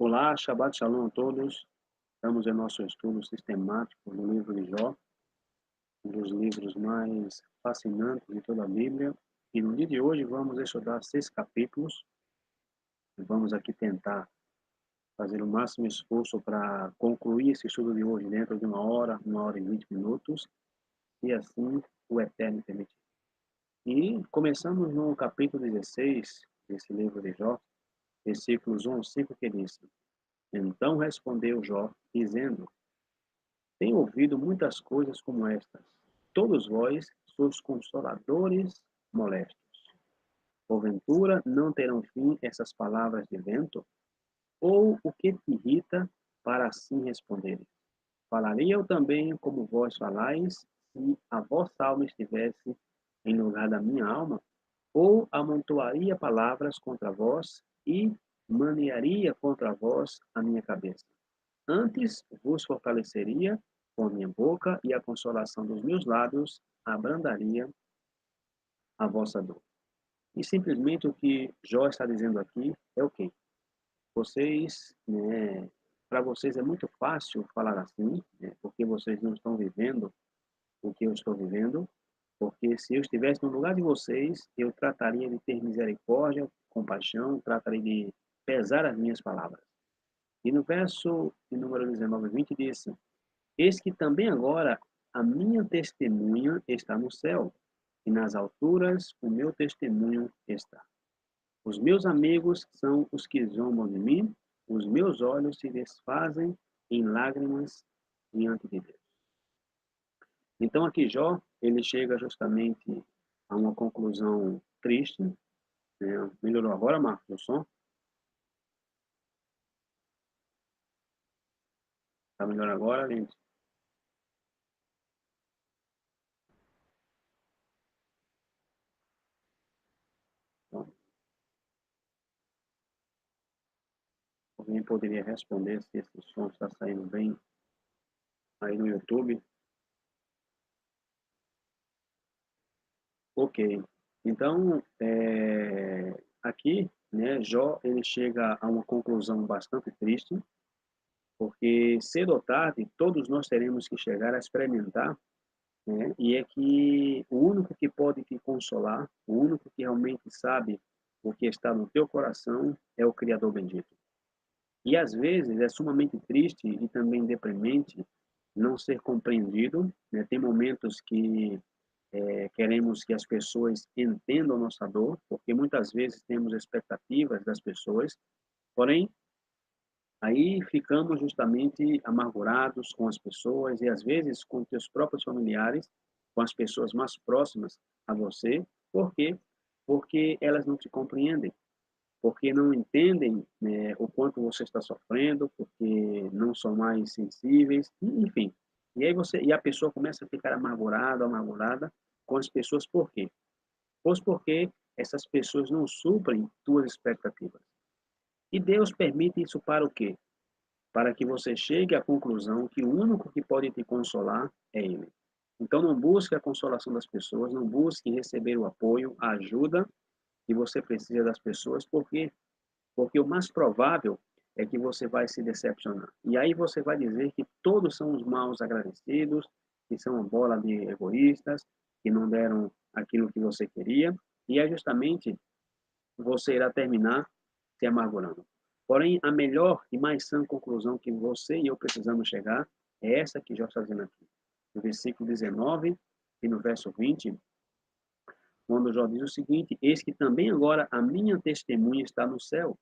Olá, Shabbat Shalom a todos. Estamos em nosso estudo sistemático no livro de Jó, um dos livros mais fascinantes de toda a Bíblia. E no dia de hoje vamos estudar 6 capítulos. E vamos aqui tentar fazer o máximo esforço para concluir esse estudo de hoje dentro de 1 hora e 20 minutos, e assim o Eterno permitir. E começamos no capítulo 16 desse livro de Jó, versículos 1 ao 5, que diz: Então respondeu Jó, dizendo: Tenho ouvido muitas coisas como estas. Todos vós sois consoladores molestos. Porventura não terão fim essas palavras de vento? Ou o que te irrita para assim responderes? Falaria eu também como vós falais, se a vossa alma estivesse em lugar da minha alma? Ou amontoaria palavras contra vós e manearia contra vós a minha cabeça? Antes vos fortaleceria com a minha boca, e a consolação dos meus lábios abrandaria a vossa dor. E simplesmente o que Jó está dizendo aqui é o quê? Vocês, para vocês é muito fácil falar assim, porque vocês não estão vivendo o que eu estou vivendo, porque se eu estivesse no lugar de vocês, eu trataria de ter misericórdia, compaixão, trataria de pesar as minhas palavras. E no verso de número 19 e 20 diz: Eis que também agora a minha testemunha está no céu, e nas alturas o meu testemunho está. Os meus amigos são os que zombam de mim, os meus olhos se desfazem em lágrimas diante de Deus. Então aqui Jó, ele chega justamente a uma conclusão triste, né? Melhorou agora, Marcos, o som? Está melhor agora, gente? Então, alguém poderia responder se esse som está saindo bem aí no YouTube? Ok. Então, aqui, né, Jó, ele chega a uma conclusão bastante triste, porque cedo ou tarde todos nós teremos que chegar a experimentar, né, e é que o único que pode te consolar, o único que realmente sabe o que está no teu coração é o Criador bendito. E às vezes é sumamente triste e também deprimente não ser compreendido, né? Tem momentos que queremos que as pessoas entendam nossa dor, porque muitas vezes temos expectativas das pessoas, porém, aí ficamos justamente amargurados com as pessoas e às vezes com teus próprios familiares, com as pessoas mais próximas a você. Por quê? Porque elas não te compreendem, porque não entendem, né, o quanto você está sofrendo, porque não são mais sensíveis, enfim. E aí a pessoa começa a ficar amargurada com as pessoas. Por quê? Pois porque essas pessoas não suprem tuas expectativas. E Deus permite isso para o quê? Para que você chegue à conclusão que o único que pode te consolar é Ele. Então não busque a consolação das pessoas, não busque receber o apoio, a ajuda que você precisa das pessoas, porque o mais provável é que você vai se decepcionar. E aí você vai dizer que todos são os maus agradecidos, que são uma bola de egoístas, que não deram aquilo que você queria, e é justamente você irá terminar se amargurando. Porém, a melhor e mais sã conclusão que você e eu precisamos chegar é essa que Jó está dizendo aqui. No versículo 19 e no verso 20, quando Jó diz o seguinte: Eis que também agora a minha testemunha está no céu,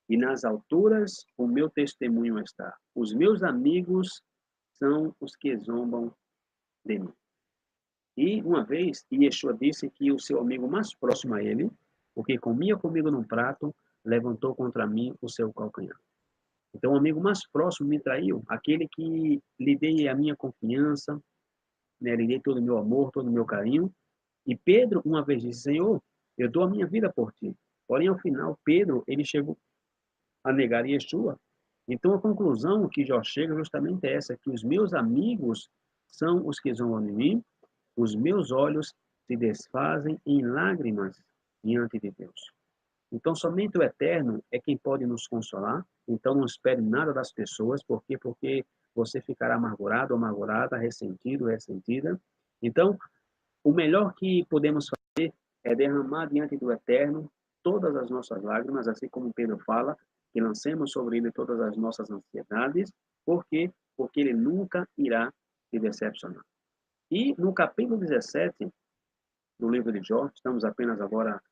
e nas alturas o meu testemunho está. Os meus amigos são os que zombam de mim. E uma vez, Yeshua disse que o seu amigo mais próximo a ele, o que comia comigo num prato, levantou contra mim o seu calcanhar. Então, o amigo mais próximo me traiu, aquele que lhe dei a minha confiança, né, lhe dei todo o meu amor, todo o meu carinho. E Pedro, uma vez, disse: Senhor, eu dou a minha vida por ti. Porém, ao final, Pedro, ele chegou a negar Yeshua. Então, a conclusão que Jó chega justamente é essa, que os meus amigos são os que zombam de mim, os meus olhos se desfazem em lágrimas diante de Deus. Então, somente o Eterno é quem pode nos consolar, Então não espere nada das pessoas, por quê? Porque você ficará amargurado, amargurada, ressentido, ressentida. Então, o melhor que podemos fazer é derramar diante do Eterno todas as nossas lágrimas, assim como Pedro fala, que lancemos sobre ele todas as nossas ansiedades. Por quê? Porque ele nunca irá te decepcionar. E no capítulo 17 do livro de Jó, estamos apenas agora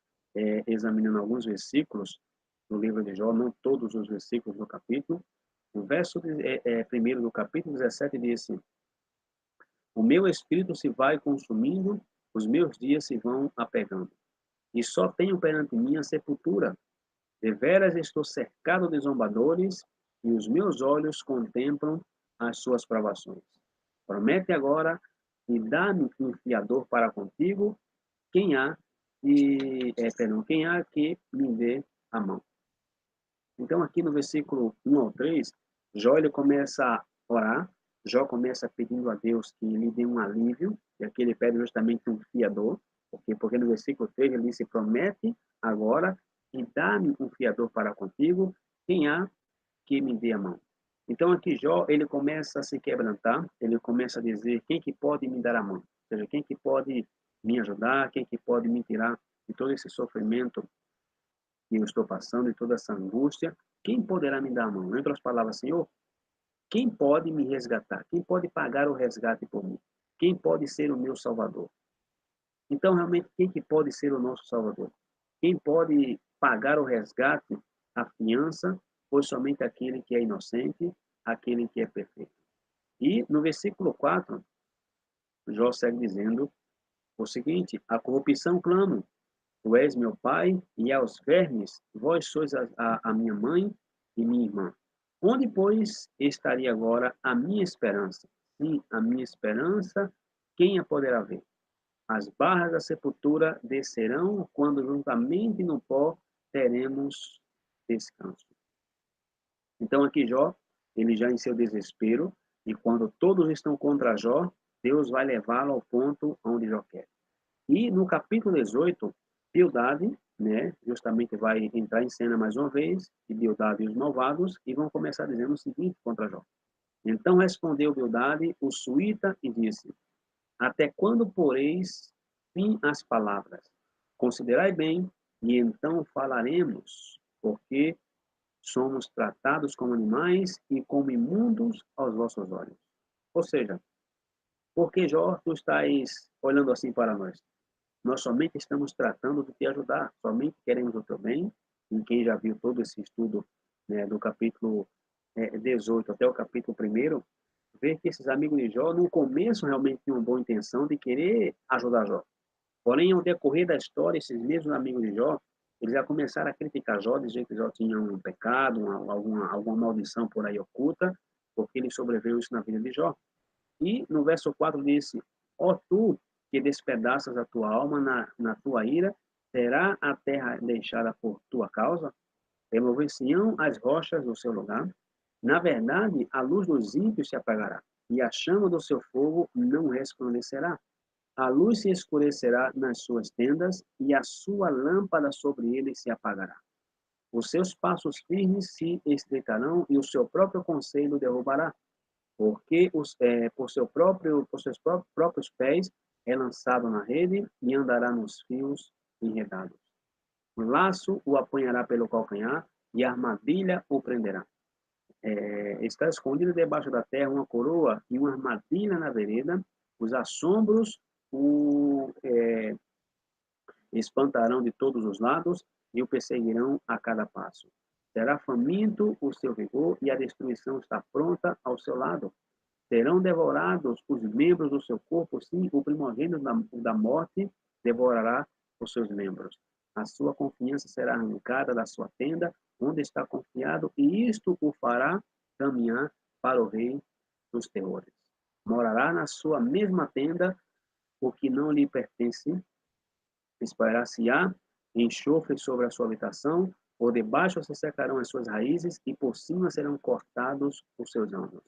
examinando alguns versículos do livro de Jó, não todos os versículos do capítulo. O verso primeiro do capítulo 17 diz assim: o meu espírito se vai consumindo, os meus dias se vão apegando, e só tenho perante mim a sepultura. Deveras estou cercado de zombadores, e os meus olhos contemplam as suas provações. Promete agora e dá-me um fiador para contigo, quem há que me dê a mão. Então, aqui no versículo 1 ao 3, Jó ele começa a orar, Jó começa pedindo a Deus que lhe dê um alívio, e aqui ele pede justamente um fiador, porque no versículo 3 ele disse, promete agora e dá-me um fiador para contigo, quem há que me dê a mão. Então aqui Jó, ele começa a se quebrantar, ele começa a dizer, quem que pode me dar a mão? Ou seja, quem que pode me ajudar, quem que pode me tirar de todo esse sofrimento que eu estou passando e toda essa angústia, quem poderá me dar a mão? Em outras palavras, Senhor, quem pode me resgatar? Quem pode pagar o resgate por mim? Quem pode ser o meu salvador? Então, realmente, quem que pode ser o nosso salvador? Quem pode pagar o resgate, a fiança, pois somente aquele que é inocente, aquele que é perfeito. E no versículo 4, Jó segue dizendo o seguinte: a corrupção clamo, tu és meu pai, e aos vermes, vós sois a minha mãe e minha irmã. Onde, pois, estaria agora a minha esperança? Sim, a minha esperança, quem a poderá ver? As barras da sepultura descerão, quando juntamente no pó teremos descanso. Então, aqui Jó, ele já em seu desespero, e quando todos estão contra Jó, Deus vai levá-lo ao ponto onde Jó quer. E no capítulo 18, Bildade, né, justamente vai entrar em cena mais uma vez, e Bildade e os malvados, e vão começar dizendo o seguinte contra Jó. Então respondeu Bildade, o suíta, e disse, até quando poreis fim às palavras? Considerai bem, e então falaremos, porque somos tratados como animais e como imundos aos vossos olhos. Ou seja, por que, Jó, tu estás olhando assim para nós? Nós somente estamos tratando de te ajudar, somente queremos o teu bem. E quem já viu todo esse estudo, né, do capítulo 18 até o capítulo 1, vê que esses amigos de Jó, no começo, realmente tinham uma boa intenção de querer ajudar Jó. Porém, ao decorrer da história, esses mesmos amigos de Jó, eles já começaram a criticar Jó, dizer que Jó tinha um pecado, alguma maldição por aí oculta, porque ele sobreviveu isso na vida de Jó. E no verso 4 disse, ó tu que despedaças a tua alma na tua ira, será a terra deixada por tua causa? Remover-se-ão as rochas do seu lugar? Na verdade, a luz dos ímpios se apagará, e a chama do seu fogo não resplandecerá. A luz se escurecerá nas suas tendas, e a sua lâmpada sobre eles se apagará. Os seus passos firmes se estreitarão, e o seu próprio conselho derrubará, porque por seus próprios pés é lançado na rede e andará nos fios enredados. O laço o apanhará pelo calcanhar e a armadilha o prenderá. Está escondida debaixo da terra uma coroa e uma armadilha na vereda. Os assombros o espantarão de todos os lados e o perseguirão a cada passo. Será faminto o seu vigor e a destruição está pronta ao seu lado. Serão devorados os membros do seu corpo, sim, o primogênito da morte devorará os seus membros. A sua confiança será arrancada da sua tenda, onde está confiado, e isto o fará caminhar para o rei dos terrores. Morará na sua mesma tenda, o que não lhe pertence, espalhar-se-á enxofre sobre a sua habitação, por debaixo se secarão as suas raízes, e por cima serão cortados os seus ramos.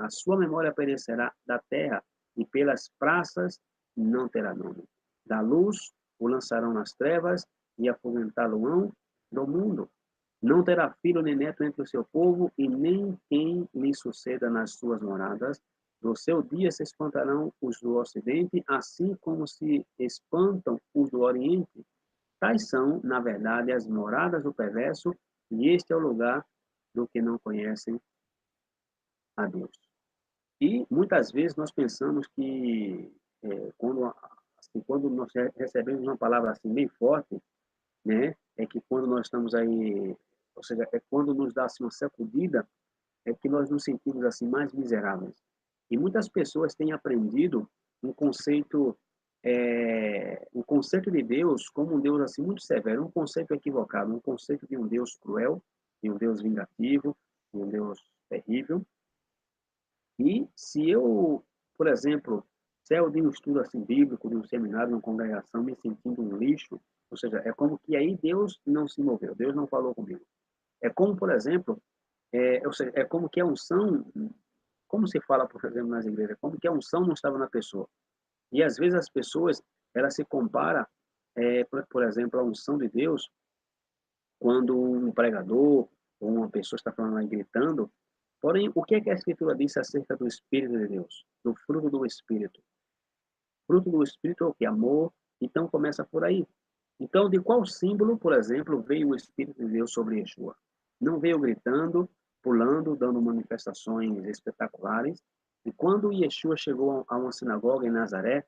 A sua memória perecerá da terra, e pelas praças não terá nome. Da luz o lançarão nas trevas, e afugentar-lo-ão do mundo. Não terá filho nem neto entre o seu povo, e nem quem lhe suceda nas suas moradas. Do seu dia se espantarão os do ocidente, assim como se espantam os do oriente. Tais são, na verdade, as moradas do perverso, e este é o lugar do que não conhecem a Deus. E muitas vezes nós pensamos que quando nós recebemos uma palavra assim bem forte, né, é que quando nós estamos aí, ou seja, é quando nos dá assim uma sacudida, é que nós nos sentimos assim mais miseráveis. E muitas pessoas têm aprendido um conceito um conceito de Deus como um Deus assim muito severo, um conceito equivocado, um conceito de um Deus cruel, de um Deus vingativo, de um Deus terrível. E se eu, por exemplo, se eu de um estudo assim bíblico, de um seminário, de uma congregação, me sentindo um lixo, ou seja, é como que aí Deus não se moveu, Deus não falou comigo. É como, por exemplo, ou seja, é como que a unção, como se fala, por exemplo, nas igrejas, como que a unção não estava na pessoa. E às vezes as pessoas, ela se compara, por exemplo, a unção de Deus, quando um pregador ou uma pessoa está falando aí gritando. Porém, o que é que a Escritura diz acerca do Espírito de Deus, do fruto do Espírito? Fruto do Espírito é o que? Amor. Então começa por aí. Então, de qual símbolo, por exemplo, veio o Espírito de Deus sobre Yeshua? Não veio gritando, pulando, dando manifestações espetaculares. E quando Yeshua chegou a uma sinagoga em Nazaré,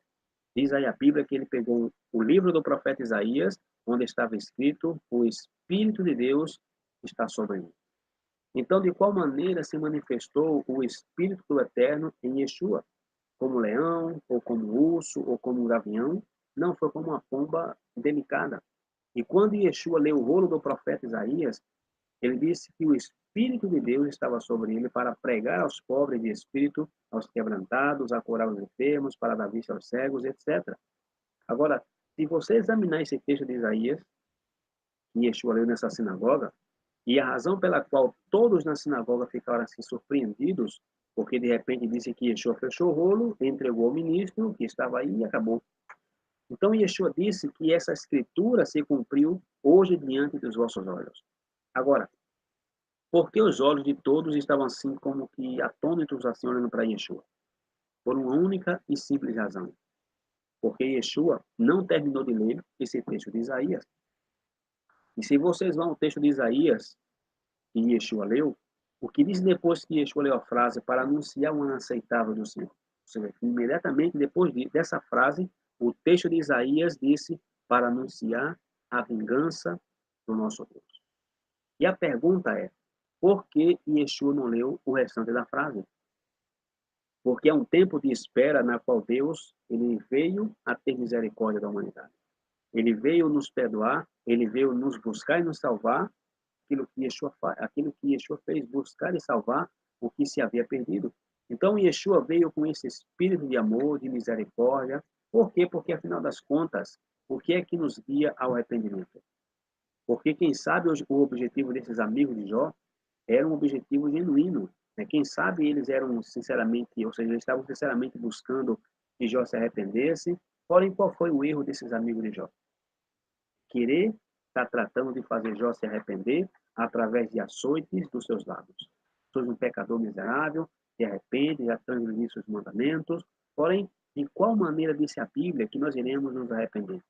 diz aí a Bíblia que ele pegou o livro do profeta Isaías, onde estava escrito: O Espírito de Deus está sobre mim. Então, de qual maneira se manifestou o Espírito do Eterno em Yeshua? Como leão, ou como urso, ou como um gavião? Não, foi como uma pomba delicada. E quando Yeshua leu o rolo do profeta Isaías, ele disse que o Espírito de Deus estava sobre ele para pregar aos pobres de espírito, aos quebrantados, a curar os enfermos, para dar vista aos cegos, etc. Agora, se você examinar esse texto de Isaías, que Yeshua leu nessa sinagoga, e a razão pela qual todos na sinagoga ficaram assim surpreendidos, porque de repente disse que Yeshua fechou o rolo, entregou ao ministro, que estava aí e acabou. Então Yeshua disse que essa escritura se cumpriu hoje diante dos vossos olhos. Agora, por que os olhos de todos estavam assim como que atônitos assim olhando para Yeshua? Por uma única e simples razão. Porque Yeshua não terminou de ler esse texto de Isaías. E se vocês vão ao texto de Isaías, que Yeshua leu, o que diz depois que Yeshua leu a frase para anunciar o ano aceitável do Senhor? Ou seja, imediatamente depois dessa frase, o texto de Isaías disse para anunciar a vingança do nosso Deus. E a pergunta é, por que Yeshua não leu o restante da frase? Porque é um tempo de espera na qual Deus ele veio a ter misericórdia da humanidade. Ele veio nos perdoar, ele veio nos buscar e nos salvar, aquilo que Yeshua fez, buscar e salvar o que se havia perdido. Então, Yeshua veio com esse espírito de amor, de misericórdia. Por quê? Porque, afinal das contas, o que é que nos guia ao arrependimento? Porque, quem sabe, o objetivo desses amigos de Jó era um objetivo genuíno. Né? Quem sabe eles eram sinceramente, ou seja, eles estavam sinceramente buscando que Jó se arrependesse. Porém, qual foi o erro desses amigos de Jó? Querer estar tratando de fazer Jó se arrepender através de açoites dos seus lábios. Sois um pecador miserável, se arrepende, já transgrediu os mandamentos. Porém, de qual maneira disse a Bíblia que nós iremos nos arrepender?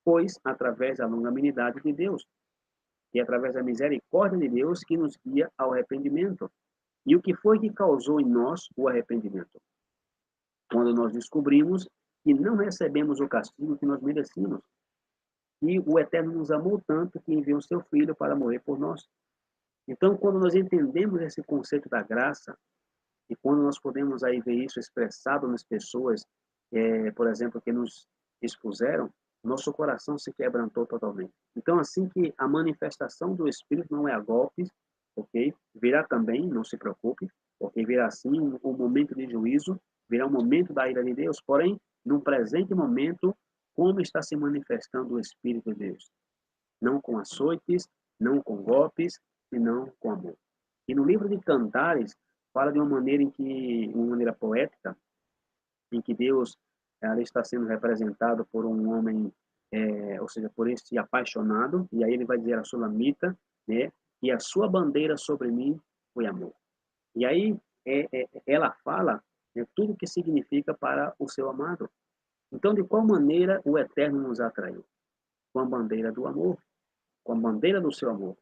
Pois através da longanimidade de Deus, e através da misericórdia de Deus que nos guia ao arrependimento. E o que foi que causou em nós o arrependimento? Quando nós descobrimos que não recebemos o castigo que nós merecíamos. E o Eterno nos amou tanto que enviou o seu Filho para morrer por nós. Então, quando nós entendemos esse conceito da graça, e quando nós podemos aí ver isso expressado nas pessoas, por exemplo, que nos expuseram, nosso coração se quebrantou totalmente. Então, assim que a manifestação do Espírito não é a golpes, ok? Virá também, não se preocupe, porque virá sim um momento de juízo, virá um momento da ira de Deus, porém, num presente momento, como está se manifestando o Espírito de Deus? Não com açoites, não com golpes, senão com amor. E no livro de Cantares, fala de uma maneira uma maneira poética, em que Deus ali está sendo representado por um homem, ou seja, por este apaixonado, e aí ele vai dizer a Sulamita, né? e a sua bandeira sobre mim foi amor. E aí ela fala tudo o que significa para o seu amado. Então, de qual maneira o Eterno nos atraiu? Com a bandeira do amor, com a bandeira do seu amor.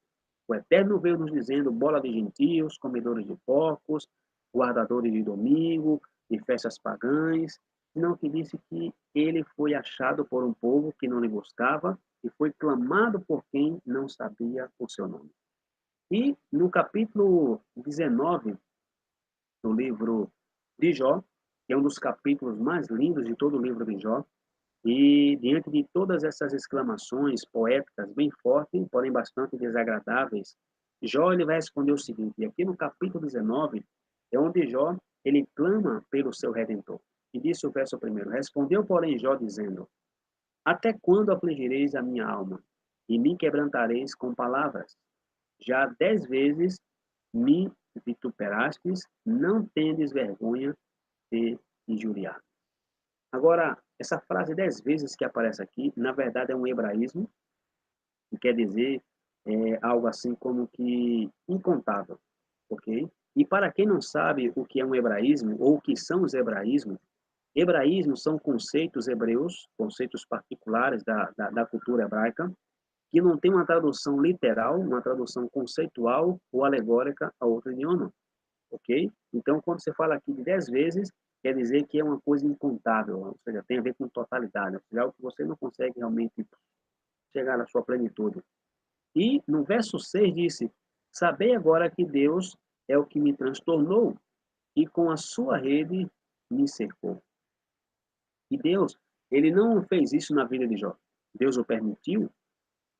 O Eterno veio nos dizendo: bola de gentios, comedores de porcos, guardadores de domingo, de festas pagãs. Não, que disse que ele foi achado por um povo que não lhe buscava e foi clamado por quem não sabia o seu nome. E no capítulo 19 do livro de Jó, que é um dos capítulos mais lindos de todo o livro de Jó, e diante de todas essas exclamações poéticas bem fortes, porém bastante desagradáveis, Jó ele vai responder o seguinte, e aqui no capítulo 19 é onde Jó ele clama pelo seu Redentor. E disse o verso primeiro, respondeu, porém, Jó dizendo, até quando afligireis a minha alma e me quebrantareis com palavras? Já 10 vezes me vituperastes, não tendes vergonha de injuriar. Agora, essa frase 10 vezes que aparece aqui, na verdade é um hebraísmo, que quer dizer algo assim como que incontável, ok? E para quem não sabe o que é um hebraísmo, ou o que são os hebraísmos, hebraísmos são conceitos hebreus, conceitos particulares da cultura hebraica, que não tem uma tradução literal, uma tradução conceitual ou alegórica a outro idioma, ok? Então, quando você fala aqui de 10 vezes, quer dizer que é uma coisa incontável, ou seja, tem a ver com totalidade, ou seja, algo que você não consegue realmente chegar à sua plenitude. E no verso 6 disse, sabei agora que Deus é o que me transtornou e com a sua rede me cercou. E Deus, ele não fez isso na vida de Jó. Deus o permitiu.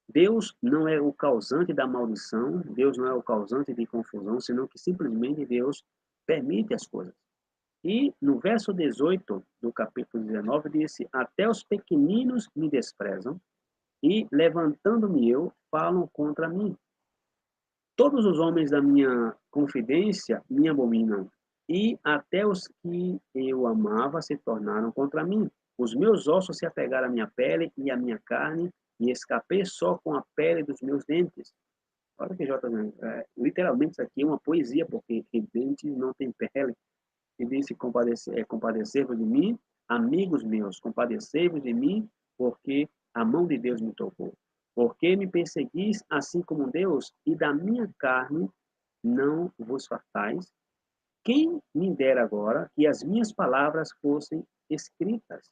Deus não é o causante da maldição, Deus não é o causante de confusão, senão que simplesmente Deus permite as coisas. E no verso 18 do capítulo 19 disse: Até os pequeninos me desprezam e, levantando-me eu, falam contra mim. Todos os homens da minha confidência me abominam, e até os que eu amava se tornaram contra mim. Os meus ossos se apegaram à minha pele e à minha carne, e escapei só com a pele dos meus dentes. Olha o que Jó está dizendo. Literalmente, isso aqui é uma poesia, porque dentes não tem pele. E disse, compadecer-vos de mim, amigos meus, compadecei-vos de mim, porque a mão de Deus me tocou. Porque me perseguis assim como Deus, e da minha carne não vos fartais. Quem me dera agora que as minhas palavras fossem escritas?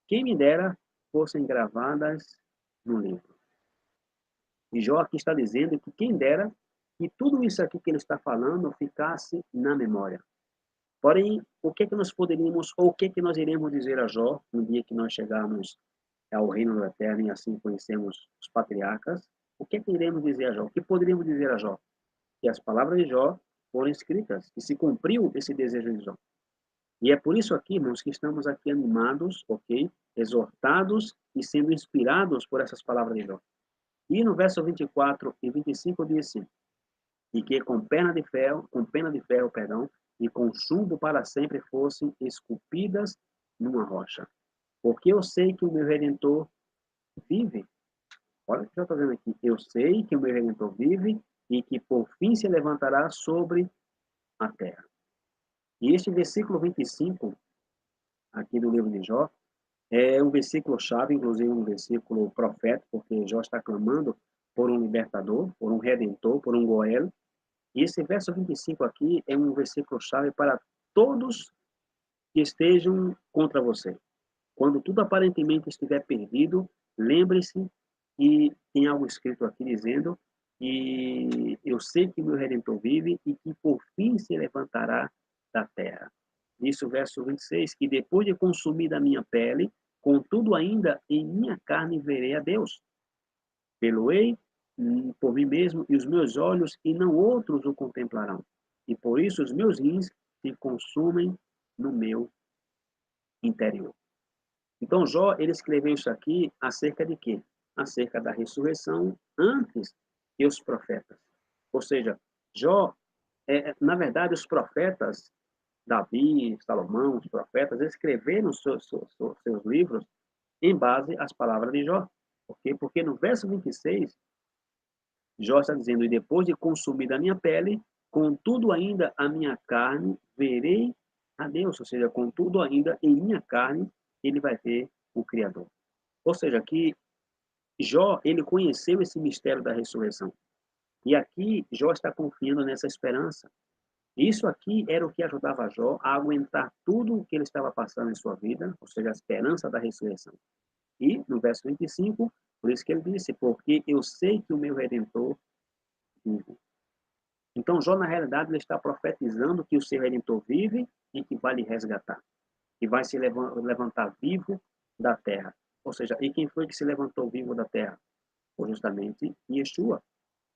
Quem me dera fossem gravadas no livro? E Jó aqui está dizendo que quem dera que tudo isso aqui que ele está falando ficasse na memória. Porém, o que é que nós poderíamos, ou o que é que nós iremos dizer a Jó no dia que nós chegarmos ao reino do Eterno e assim conhecemos os patriarcas? O que é que iremos dizer a Jó? O que poderíamos dizer a Jó? Que as palavras de Jó foram escritas e se cumpriu esse desejo de Jó. E é por isso aqui, irmãos, que estamos aqui animados, ok? Exortados e sendo inspirados por essas palavras de Jó. E no verso 24 e 25 diz assim, e que com pena de ferro, perdão, e com chumbo para sempre fossem esculpidas numa rocha. Porque eu sei que o meu Redentor vive. Olha o que eu estou dizendo aqui. Eu sei que o meu Redentor vive e que por fim se levantará sobre a terra. E este versículo 25, aqui do livro de Jó, é um versículo chave, inclusive um versículo profético, porque Jó está clamando por um libertador, por um redentor, por um Goel. E esse verso 25 aqui é um versículo chave para todos que estejam contra você. Quando tudo aparentemente estiver perdido, lembre-se que tem algo escrito aqui dizendo que eu sei que meu Redentor vive e que por fim se levantará da terra. Isso, verso 26, que depois de consumida a minha pele, contudo ainda em minha carne verei a Deus. Peloei por mim mesmo e os meus olhos, e não outros o contemplarão. E por isso os meus rins se consumem no meu interior. Então, Jó, ele escreveu isso aqui acerca de quê? Acerca da ressurreição antes que os profetas. Ou seja, Jó, na verdade, os profetas, Davi, Salomão, os profetas, escreveram seus livros em base às palavras de Jó. Por quê? Porque no verso 26, Jó está dizendo, e depois de consumida a minha pele, contudo ainda a minha carne, verei a Deus. Ou seja, contudo ainda em minha carne, ele vai ver o Criador. Ou seja, que Jó, ele conheceu esse mistério da ressurreição. E aqui, Jó está confiando nessa esperança. Isso aqui era o que ajudava Jó a aguentar tudo o que ele estava passando em sua vida, ou seja, a esperança da ressurreição. E, no verso 25, por isso que ele disse, porque eu sei que o meu Redentor vive. Então, Jó, na realidade, ele está profetizando que o seu Redentor vive e que vai lhe resgatar, que vai se levantar vivo da terra. Ou seja, e quem foi que se levantou vivo da terra? Foi justamente Yeshua.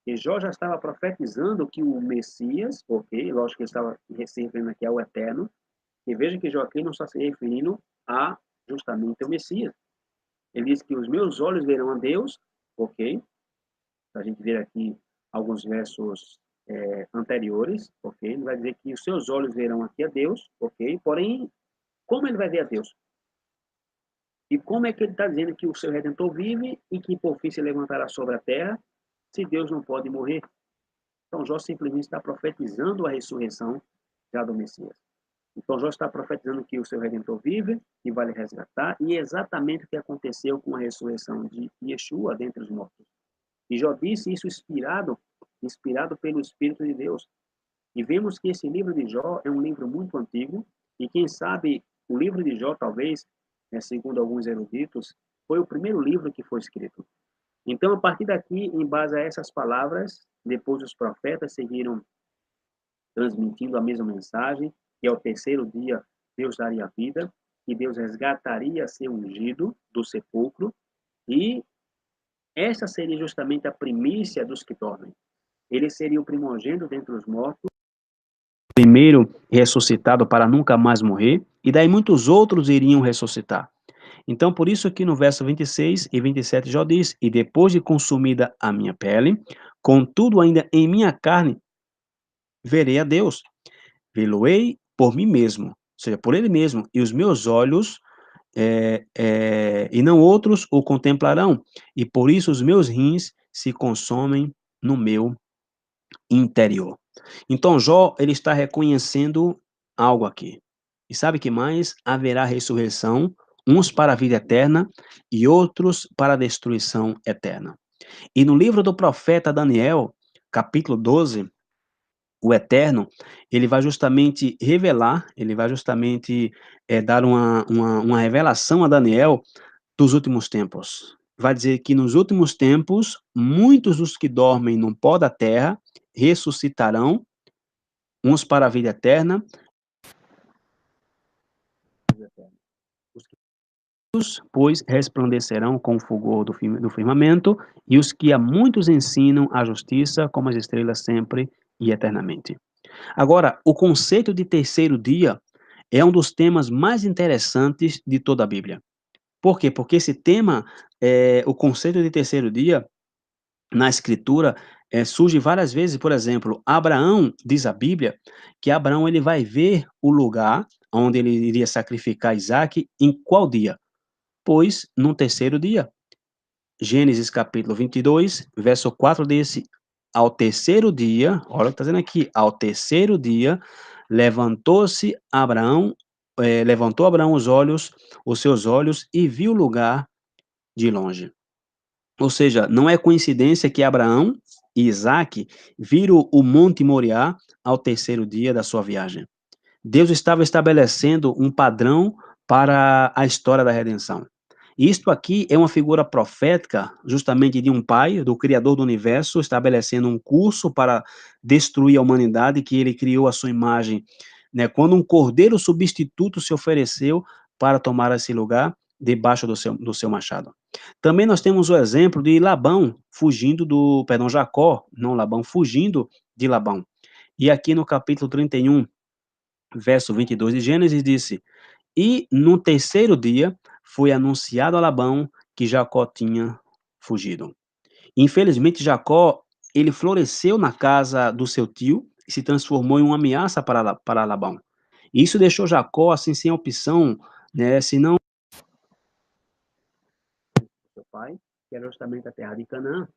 E Jó já estava profetizando que o Messias, ok, lógico que ele estava se referindo aqui ao Eterno, e veja que Jó aqui não está se referindo a justamente o Messias. Ele diz que os meus olhos verão a Deus, ok, a gente ver aqui alguns versos anteriores, ok, ele vai dizer que os seus olhos verão aqui a Deus, ok, porém, como ele vai ver a Deus? E como é que ele está dizendo que o seu Redentor vive e que por fim se levantará sobre a terra, se Deus não pode morrer? Então, Jó simplesmente está profetizando a ressurreição já do Messias. Então, Jó está profetizando que o seu Redentor vive e vai lhe resgatar, e é exatamente o que aconteceu com a ressurreição de Yeshua dentre os mortos. E Jó disse isso inspirado pelo Espírito de Deus. E vemos que esse livro de Jó é um livro muito antigo, e quem sabe o livro de Jó, talvez, segundo alguns eruditos, foi o primeiro livro que foi escrito. Então, a partir daqui, em base a essas palavras, depois os profetas seguiram transmitindo a mesma mensagem, que ao terceiro dia Deus daria vida, que Deus resgataria seu ungido do sepulcro, e essa seria justamente a primícia dos que dormem. Ele seria o primogênito dentre os mortos, primeiro ressuscitado para nunca mais morrer, e daí muitos outros iriam ressuscitar. Então, por isso aqui no verso 26 e 27, Jó diz, e depois de consumida a minha pele, contudo ainda em minha carne, verei a Deus, vê-lo-ei por mim mesmo, ou seja, por ele mesmo, e os meus olhos, e não outros o contemplarão, e por isso os meus rins se consomem no meu interior. Então, Jó, ele está reconhecendo algo aqui. E sabe que mais? Haverá ressurreição, uns para a vida eterna e outros para a destruição eterna. E no livro do profeta Daniel, capítulo 12, o Eterno, ele vai justamente revelar, ele vai justamente dar uma revelação a Daniel dos últimos tempos. Vai dizer que nos últimos tempos, muitos dos que dormem no pó da terra ressuscitarão, uns para a vida eterna, os que, pois, resplandecerão com o fulgor do firmamento, e os que a muitos ensinam a justiça como as estrelas sempre e eternamente. Agora, o conceito de terceiro dia é um dos temas mais interessantes de toda a Bíblia. Por quê? Porque esse tema, o conceito de terceiro dia, na Escritura, surge várias vezes. Por exemplo, Abraão, diz a Bíblia, que Abraão ele vai ver o lugar onde ele iria sacrificar Isaac em qual dia? Pois no terceiro dia. Gênesis capítulo 22, verso 4 diz: ao terceiro dia, olha o que está dizendo aqui, ao terceiro dia, levantou Abraão os seus olhos, e viu o lugar de longe. Ou seja, não é coincidência que Abraão e Isaac viram o Monte Moriá ao terceiro dia da sua viagem. Deus estava estabelecendo um padrão para a história da redenção. Isto aqui é uma figura profética, justamente de um pai, do Criador do universo, estabelecendo um curso para destruir a humanidade que ele criou à sua imagem, né? Quando um cordeiro substituto se ofereceu para tomar esse lugar debaixo do seu machado. Também nós temos o exemplo de Jacó, não Labão, fugindo de Labão. E aqui no capítulo 31, verso 22 de Gênesis, disse: e no terceiro dia foi anunciado a Labão que Jacó tinha fugido. Infelizmente, Jacó, ele floresceu na casa do seu tio e se transformou em uma ameaça para Labão. Isso deixou Jacó assim sem opção, né, senão seu pai, que era justamente a terra de Canaã.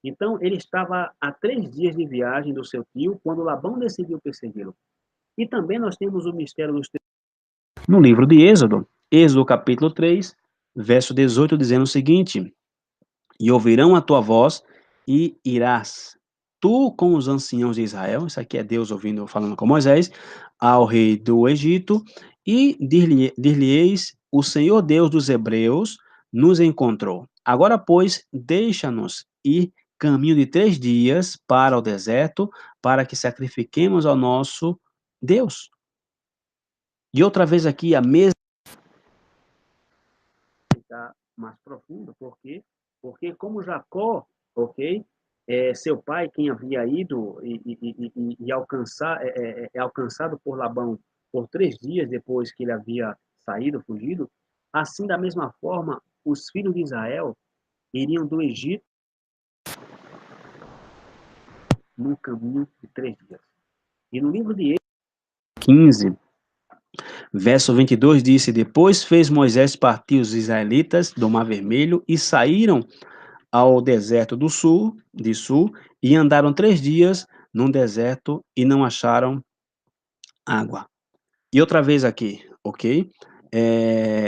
Então, ele estava a 3 dias de viagem do seu tio, quando Labão decidiu persegui-lo. E também nós temos o mistério dos no livro de Êxodo, Êxodo capítulo 3, verso 18, dizendo o seguinte: E ouvirão a tua voz, e irás, tu com os anciãos de Israel, isso aqui é Deus ouvindo, falando com Moisés, ao rei do Egito, e dir-lhe-eis, o Senhor Deus dos Hebreus nos encontrou. Agora, pois, deixa-nos ir caminho de 3 dias para o deserto, para que sacrifiquemos ao nosso Deus. E outra vez aqui, a mesma ficar mais profundo, por quê? Porque como Jacó, ok, seu pai, quem havia ido e alcançar, é alcançado por Labão por 3 dias depois que ele havia saído, fugido, assim da mesma forma, os filhos de Israel iriam do Egito num caminho de 3 dias. E no livro de Êxodo 15, verso 22 disse: Depois fez Moisés partir os israelitas do Mar Vermelho e saíram ao deserto do sul, e andaram 3 dias num deserto e não acharam água. E outra vez aqui, ok?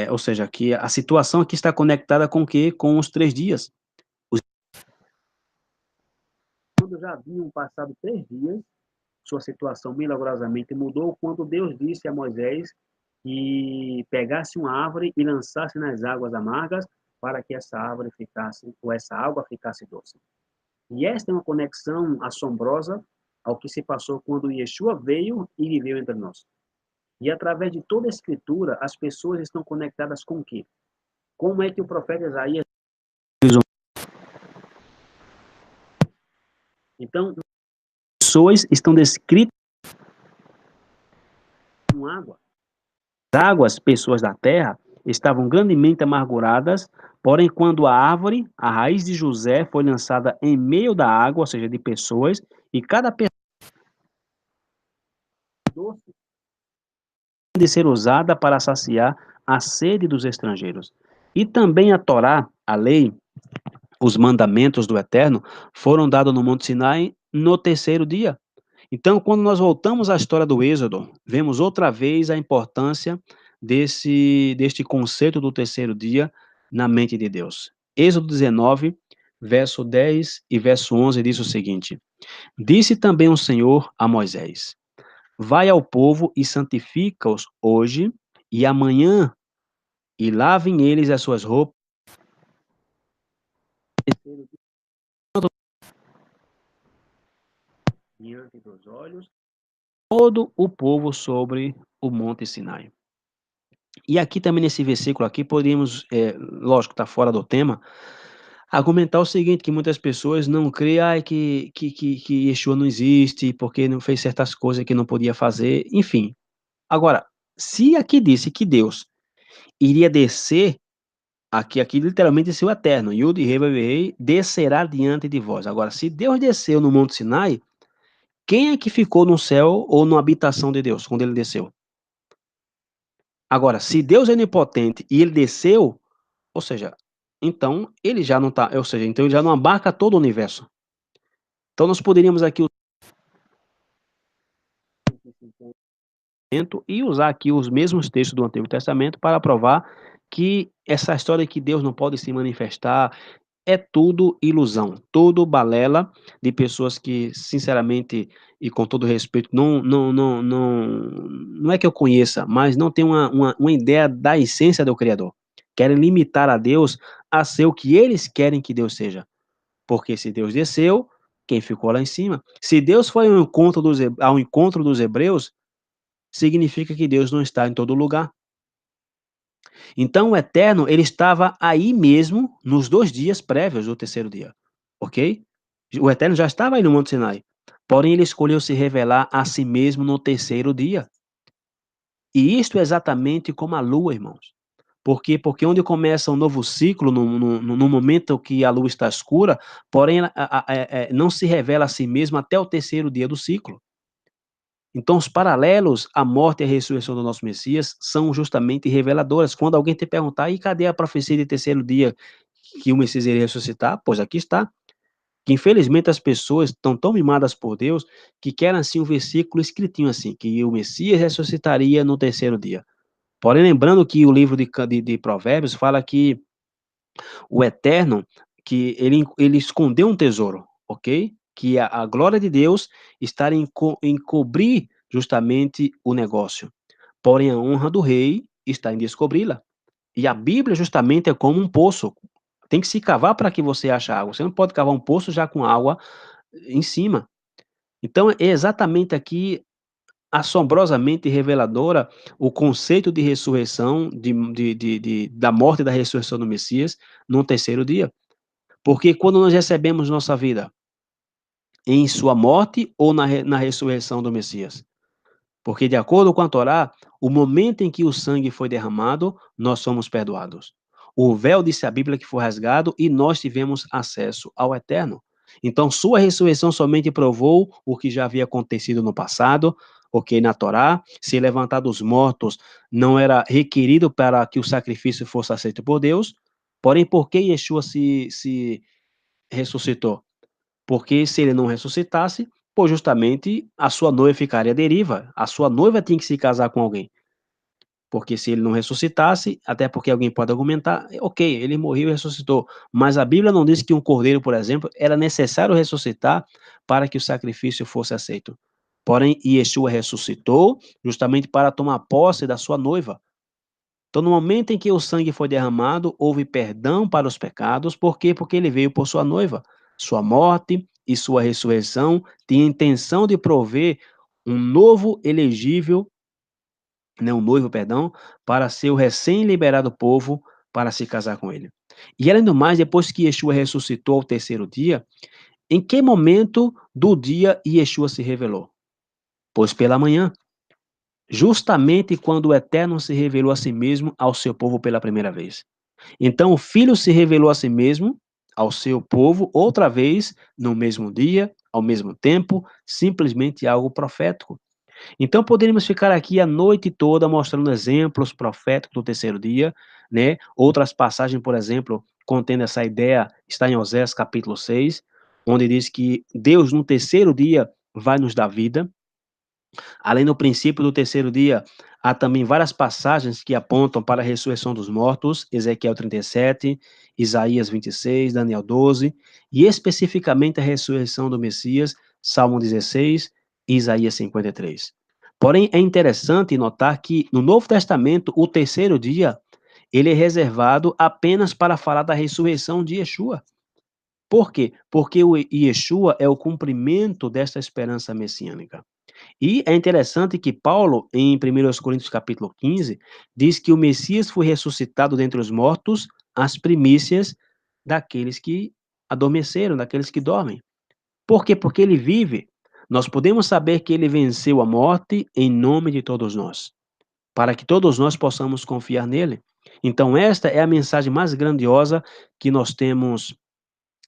Ou seja, aqui a situação aqui está conectada com o quê? Com os 3 dias. Quando já haviam passado 3 dias, sua situação milagrosamente mudou quando Deus disse a Moisés que pegasse uma árvore e lançasse nas águas amargas para que essa árvore ficasse, ou essa água ficasse doce. E esta é uma conexão assombrosa ao que se passou quando Yeshua veio e viveu entre nós. E através de toda a escritura, as pessoas estão conectadas com o quê? Como é que o profeta Isaías... Então, pessoas estão descritas com água. As águas, pessoas da terra, estavam grandemente amarguradas, porém, quando a árvore, a raiz de José, foi lançada em meio da água, ou seja, de pessoas, e cada pessoa doce de ser usada para saciar a sede dos estrangeiros. E também a Torá, a lei, os mandamentos do Eterno, foram dados no Monte Sinai no terceiro dia. Então, quando nós voltamos à história do Êxodo, vemos outra vez a importância deste conceito do terceiro dia na mente de Deus. Êxodo 19, verso 10 e verso 11 diz o seguinte: Disse também o Senhor a Moisés: Vai ao povo e santifica-os hoje e amanhã, e lavem eles as suas roupas diante dos olhos todo o povo sobre o monte Sinai. E aqui também nesse versículo aqui poderíamos, lógico, está fora do tema, argumentar o seguinte, que muitas pessoas não creem, que Yeshua não existe, porque não fez certas coisas que não podia fazer, enfim. Agora, se aqui disse que Deus iria descer, aqui literalmente disse o Eterno, Yud, Rei, Rei, descerá diante de vós. Agora, se Deus desceu no Monte Sinai, quem é que ficou no céu ou na habitação de Deus, quando ele desceu? Agora, se Deus é onipotente e ele desceu, ou seja, então ele já não está, ou seja, então ele já não abarca todo o universo. Então nós poderíamos aqui e usar aqui os mesmos textos do Antigo Testamento para provar que essa história de que Deus não pode se manifestar é tudo ilusão, tudo balela de pessoas que, sinceramente e com todo respeito, não é que eu conheça, mas não tem uma ideia da essência do Criador. Querem limitar a Deus a ser o que eles querem que Deus seja. Porque se Deus desceu, quem ficou lá em cima? Se Deus foi ao encontro dos hebreus, significa que Deus não está em todo lugar. Então o Eterno, ele estava aí mesmo nos 2 dias prévios do terceiro dia, ok? O Eterno já estava aí no Monte Sinai, porém ele escolheu se revelar a si mesmo no terceiro dia. E isto é exatamente como a lua, irmãos. Por quê? Porque onde começa um novo ciclo, no momento que a lua está escura, porém não se revela a si mesma até o terceiro dia do ciclo. Então, os paralelos à morte e à ressurreição do nosso Messias são justamente reveladores. Quando alguém te perguntar, e cadê a profecia de terceiro dia que o Messias iria ressuscitar? Pois aqui está. Que infelizmente as pessoas estão tão mimadas por Deus que querem assim um versículo escritinho assim, que o Messias ressuscitaria no terceiro dia. Porém, lembrando que o livro de Provérbios fala que o Eterno, que ele escondeu um tesouro, ok? Que a glória de Deus está em cobrir justamente o negócio. Porém, a honra do rei está em descobri-la. E a Bíblia justamente é como um poço. Tem que se cavar para que você ache água. Você não pode cavar um poço já com água em cima. Então, é exatamente aqui, assombrosamente reveladora, o conceito de ressurreição, da morte e da ressurreição do Messias no terceiro dia. Porque quando nós recebemos nossa vida, em sua morte ou na ressurreição do Messias? Porque, de acordo com a Torá, o momento em que o sangue foi derramado, nós somos perdoados. O véu, disse a Bíblia, que foi rasgado e nós tivemos acesso ao Eterno. Então, sua ressurreição somente provou o que já havia acontecido no passado, ok, na Torá, se levantar dos mortos não era requerido para que o sacrifício fosse aceito por Deus, porém, por que Yeshua se ressuscitou? Porque se ele não ressuscitasse, pois justamente a sua noiva ficaria à deriva. A sua noiva tinha que se casar com alguém. Porque se ele não ressuscitasse, até porque alguém pode argumentar, ok, ele morreu e ressuscitou. Mas a Bíblia não diz que um cordeiro, por exemplo, era necessário ressuscitar para que o sacrifício fosse aceito. Porém, Yeshua ressuscitou justamente para tomar posse da sua noiva. Então, no momento em que o sangue foi derramado, houve perdão para os pecados. Por quê? Porque ele veio por sua noiva. Sua morte e sua ressurreição tinha a intenção de prover um novo elegível, né, um noivo, perdão, para ser o recém-liberado povo para se casar com ele. E além do mais, depois que Yeshua ressuscitou ao terceiro dia, em que momento do dia Yeshua se revelou? Pois pela manhã, justamente quando o Eterno se revelou a si mesmo ao seu povo pela primeira vez. Então o Filho se revelou a si mesmo, ao seu povo, outra vez, no mesmo dia, ao mesmo tempo, simplesmente algo profético. Então poderíamos ficar aqui a noite toda mostrando exemplos proféticos do terceiro dia, né? Outras passagens, por exemplo, contendo essa ideia, está em Osés capítulo 6, onde diz que Deus no terceiro dia vai nos dar vida. Além do princípio do terceiro dia, há também várias passagens que apontam para a ressurreição dos mortos, Ezequiel 37, Isaías 26, Daniel 12, e especificamente a ressurreição do Messias, Salmo 16 e Isaías 53. Porém, é interessante notar que no Novo Testamento, o terceiro dia, ele é reservado apenas para falar da ressurreição de Yeshua. Por quê? Porque o Yeshua é o cumprimento desta esperança messiânica. E é interessante que Paulo, em 1 Coríntios capítulo 15, diz que o Messias foi ressuscitado dentre os mortos, as primícias daqueles que adormeceram, daqueles que dormem. Por quê? Porque ele vive. Nós podemos saber que ele venceu a morte em nome de todos nós, para que todos nós possamos confiar nele. Então, esta é a mensagem mais grandiosa que nós temos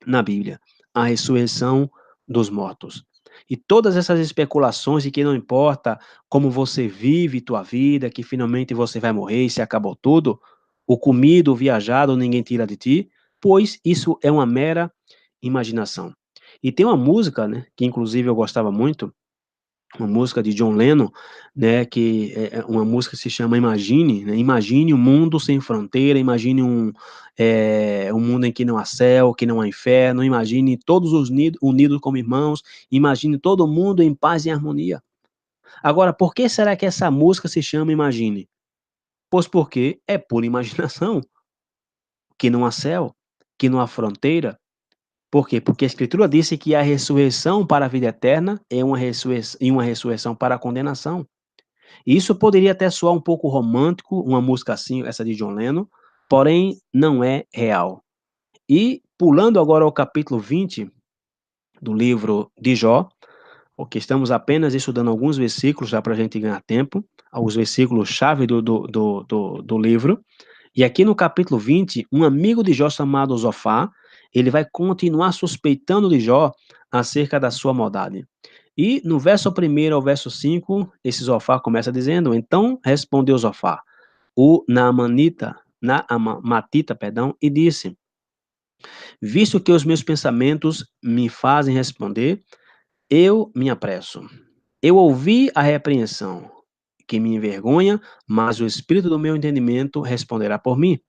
na Bíblia, a ressurreição dos mortos. E todas essas especulações de que não importa como você vive tua vida, que finalmente você vai morrer e se acabou tudo, o comido, o viajado, ninguém tira de ti, pois isso é uma mera imaginação. E tem uma música, né, que inclusive eu gostava muito, uma música de John Lennon, né, que é uma música que se chama Imagine, né, imagine um mundo sem fronteira, imagine um mundo em que não há céu, que não há inferno, imagine todos os unidos como irmãos, imagine todo mundo em paz e harmonia. Agora, por que será que essa música se chama Imagine? Pois porque é pura imaginação, que não há céu, que não há fronteira. Por quê? Porque a Escritura disse que a ressurreição para a vida eterna é uma ressurreição para a condenação. Isso poderia até soar um pouco romântico, uma música assim, essa de John Lennon, porém não é real. E pulando agora ao capítulo 20 do livro de Jó, porque estamos apenas estudando alguns versículos já para a gente ganhar tempo, alguns versículos-chave do livro. E aqui no capítulo 20, um amigo de Jó chamado Zofá, ele vai continuar suspeitando de Jó acerca da sua maldade. E no verso 1 ao verso 5, esse Zofá começa dizendo: Então respondeu Zofá, o Naamanita, Naamatita, perdão, e disse: Visto que os meus pensamentos me fazem responder, eu me apresso. Eu ouvi a repreensão, que me envergonha, mas o espírito do meu entendimento responderá por mim.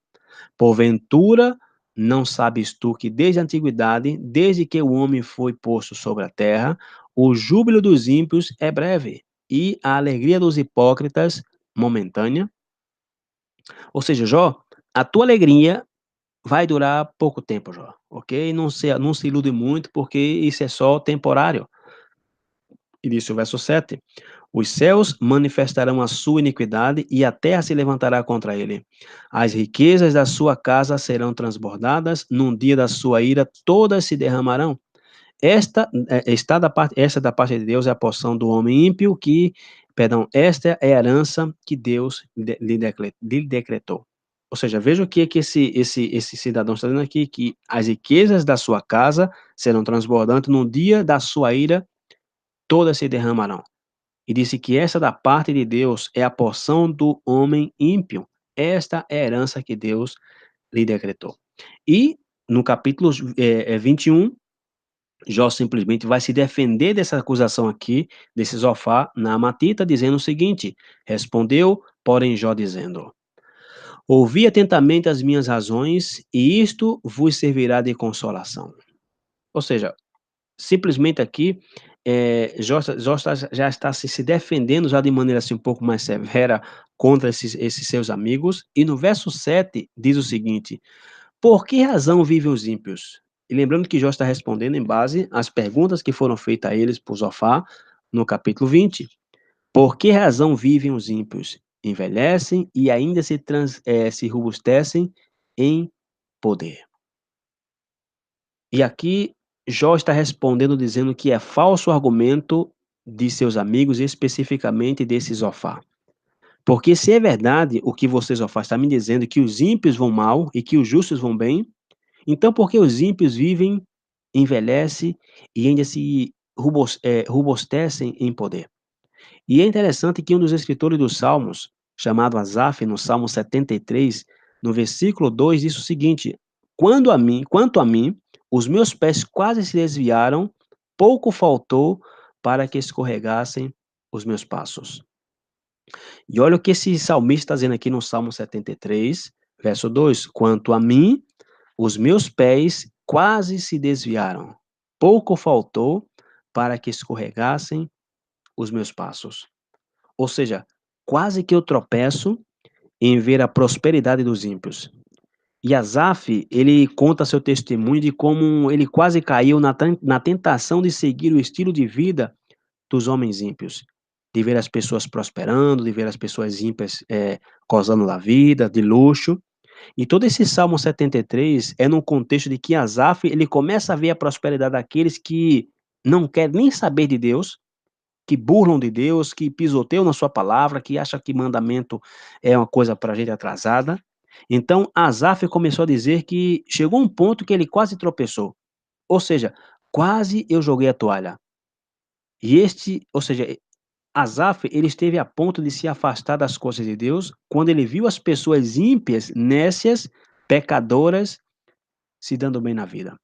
Porventura, não sabes tu que desde a antiguidade, desde que o homem foi posto sobre a terra, o júbilo dos ímpios é breve, e a alegria dos hipócritas momentânea? Ou seja, Jó, a tua alegria vai durar pouco tempo, Jó, ok? Não se ilude muito, porque isso é só temporário. E disse o verso 7: os céus manifestarão a sua iniquidade e a terra se levantará contra ele. As riquezas da sua casa serão transbordadas, num dia da sua ira todas se derramarão. Esta da parte de Deus é a porção do homem ímpio esta é a herança que Deus lhe decretou. Ou seja, veja o que esse cidadão está dizendo aqui, que as riquezas da sua casa serão transbordantes, no dia da sua ira todas se derramarão. E disse que essa da parte de Deus é a porção do homem ímpio. Esta é a herança que Deus lhe decretou. E no capítulo 21, Jó simplesmente vai se defender dessa acusação aqui, desse Zofar na Amatita, dizendo o seguinte: respondeu, porém, Jó dizendo: ouvi atentamente as minhas razões, e isto vos servirá de consolação. Ou seja, simplesmente aqui, já está se defendendo já de maneira assim um pouco mais severa contra esses seus amigos, e no verso 7 diz o seguinte: por que razão vivem os ímpios? E lembrando que Jó está respondendo em base às perguntas que foram feitas a eles por Zofar no capítulo 20. Por que razão vivem os ímpios? Envelhecem e ainda se robustecem em poder. E aqui Jó está respondendo dizendo que é falso o argumento de seus amigos, especificamente desse Zofar. Porque se é verdade o que você, Zofar, está me dizendo, que os ímpios vão mal e que os justos vão bem, então por que os ímpios vivem, envelhecem e ainda se robustecem em poder? E é interessante que um dos escritores dos Salmos, chamado Asaf, no Salmo 73, no versículo 2, diz o seguinte: quanto a mim, os meus pés quase se desviaram, pouco faltou para que escorregassem os meus passos. E olha o que esse salmista está dizendo aqui no Salmo 73, verso 2: quanto a mim, os meus pés quase se desviaram, pouco faltou para que escorregassem os meus passos. Ou seja, quase que eu tropeço em ver a prosperidade dos ímpios. E Asaf, ele conta seu testemunho de como ele quase caiu na tentação de seguir o estilo de vida dos homens ímpios, de ver as pessoas prosperando, de ver as pessoas ímpias gozando da vida, de luxo. E todo esse Salmo 73 é no contexto de que Asaf, ele começa a ver a prosperidade daqueles que não querem nem saber de Deus, que burlam de Deus, que pisoteiam na sua palavra, que acham que mandamento é uma coisa para gente atrasada. Então, Asaf começou a dizer que chegou um ponto que ele quase tropeçou. Ou seja, quase eu joguei a toalha. Ou seja, Asaf, ele esteve a ponto de se afastar das coisas de Deus quando ele viu as pessoas ímpias, nécias, pecadoras, se dando bem na vida.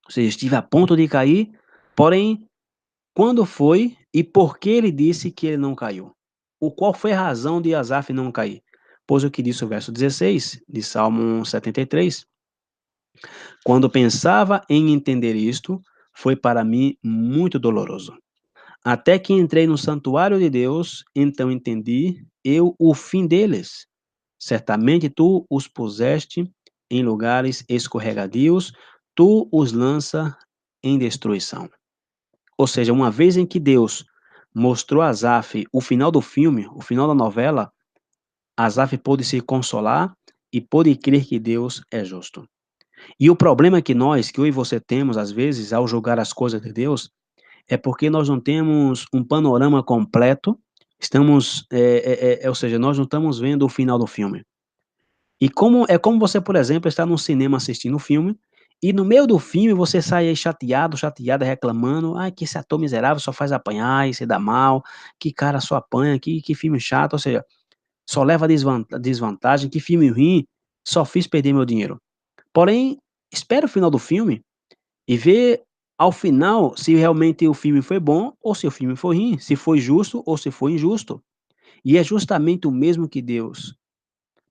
Ou seja, estive a ponto de cair, porém, quando foi e por que ele disse que ele não caiu? Qual foi a razão de Asaf não cair? Pois o que disse o verso 16 de Salmo 73: quando pensava em entender isto, foi para mim muito doloroso. Até que entrei no santuário de Deus, então entendi eu o fim deles. Certamente tu os puseste em lugares escorregadios, tu os lança em destruição. Ou seja, uma vez em que Deus mostrou a Asaf o final do filme, o final da novela, Asaf pôde se consolar e pôde crer que Deus é justo. E o problema é que que eu e você temos, às vezes, ao julgar as coisas de Deus, é porque nós não temos um panorama completo, ou seja, nós não estamos vendo o final do filme. E como você, por exemplo, está num cinema assistindo o filme, e no meio do filme você sai aí chateado, chateada, reclamando, ai, que esse ator miserável só faz apanhar e se dá mal, que cara só apanha, que filme chato, ou seja, só leva desvantagem, que filme ruim, só fiz perder meu dinheiro. Porém, espera o final do filme e vê ao final se realmente o filme foi bom ou se o filme foi ruim, se foi justo ou se foi injusto. E é justamente o mesmo que Deus.